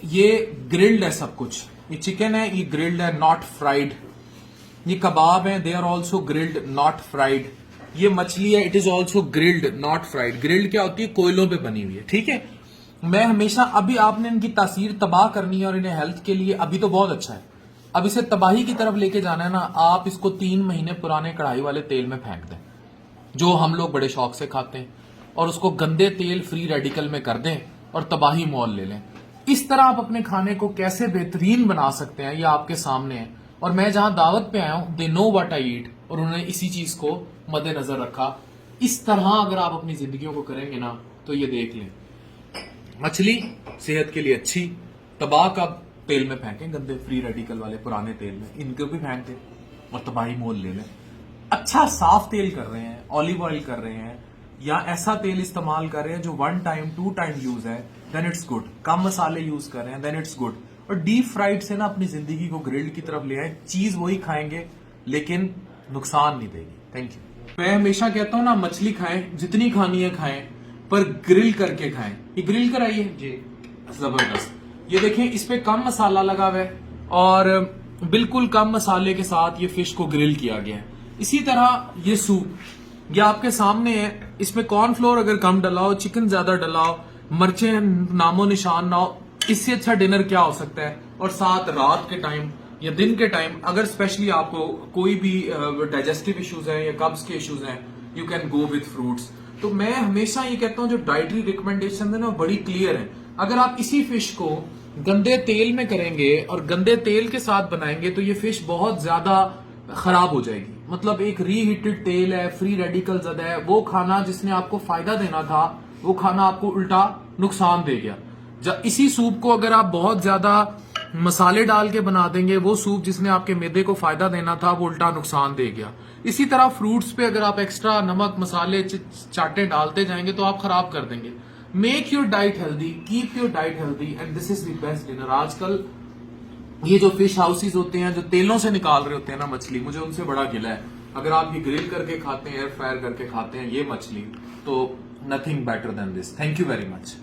ये ग्रिल्ड है सब कुछ, ये चिकन है, ये ग्रिल्ड है, नॉट फ्राइड। ये कबाब है, they are also grilled not fried. ये मछली है, it is also grilled not fried. Grilled क्या होती है? कोयलों पे बनी हुई है, ठीक है। मैं हमेशा, अभी आपने इनकी तासीर तबाह करनी है और इन्हें हेल्थ के लिए अभी तो बहुत अच्छा है, अब इसे तबाही की तरफ लेके जाना है ना, आप इसको 3 महीने पुराने कढ़ाई वाले तेल में फेंक दें, जो हम लोग बड़े शौक से खाते हैं, और उसको गंदे तेल फ्री रेडिकल में कर दें और तबाही मोल ले लें। इस तरह आप अपने खाने को कैसे बेहतरीन बना सकते हैं, ये आपके सामने है। और मैं जहां दावत पे आया हूं, दे नो व्हाट आई ईट, और उन्होंने इसी चीज को मद्देनजर रखा। इस तरह अगर आप अपनी जिंदगियों को करेंगे ना, तो ये देख लें, मछली सेहत के लिए अच्छी, तबाह का तेल में फेंकें, गंदे फ्री रेडिकल वाले पुराने तेल में, इनको भी फेंक दें और तबाही मोल ले लें। अच्छा साफ तेल कर रहे हैं, ऑलिव ऑयल कर रहे हैं, या ऐसा तेल इस्तेमाल कर रहे हैं जो 1 टाइम 2 टाइम यूज है, देन इट्स गुड। कम मसाले यूज कर रहे हैं, देन इट्स गुड। और डीप फ्राइड से ना अपनी जिंदगी को ग्रिल्ड की तरफ ले आए। चीज वही खाएंगे लेकिन नुकसान नहीं देगी। Thank you. मैं हमेशा कहता हूं ना, मछली खाएं, जितनी खानी है खाएं, पर ग्रिल करके खाएं। ये ग्रिल कराइए जी, जबरदस्त। ये देखें, इस पे कम मसाला लगा हुआ है और बिल्कुल कम मसाले के साथ ये फिश को ग्रिल किया गया है। इसी तरह ये सूप, ये आपके सामने है, इसमें कॉर्नफ्लोर अगर कम डलाओ, चिकन ज्यादा डलाओ, मिर्चें नामो निशान ना हो, इससे अच्छा डिनर क्या हो सकता है। और साथ रात के टाइम या दिन के टाइम, अगर स्पेशली आपको कोई भी डाइजेस्टिव इश्यूज हैं या कब्ज के इश्यूज हैं, you can go with fruits. तो मैं हमेशा ये कहता हूं, जो डाइटरी रिकमेंडेशन है ना, बड़ी क्लियर है। अगर आप इसी फिश को गंदे तेल में करेंगे और गंदे तेल के साथ बनाएंगे, तो ये फिश बहुत ज्यादा खराब हो जाएगी। मतलब एक रीहीटेड तेल है, फ्री रेडिकल ज्यादा है, वो खाना जिसने आपको फायदा देना था, वो खाना आपको उल्टा नुकसान दे गया। इसी सूप को अगर आप बहुत ज्यादा मसाले डाल के बना देंगे, वो सूप जिसने आपके मैदे को फायदा देना था, वो उल्टा नुकसान दे गया। इसी तरह फ्रूट्स पे अगर आप एक्स्ट्रा नमक मसाले चाटे डालते जाएंगे, तो आप खराब कर देंगे। Make your diet healthy, keep your diet healthy, and this is the best dinner. आजकल ये जो फिश हाउसेज होते हैं, जो तेलों से निकाल रहे होते हैं ना मछली, मुझे उनसे बड़ा गिला है। अगर आप ये ग्रिल करके खाते हैं, एयर फ्रायर करके खाते हैं ये मछली, तो nothing better than this. Thank you very much.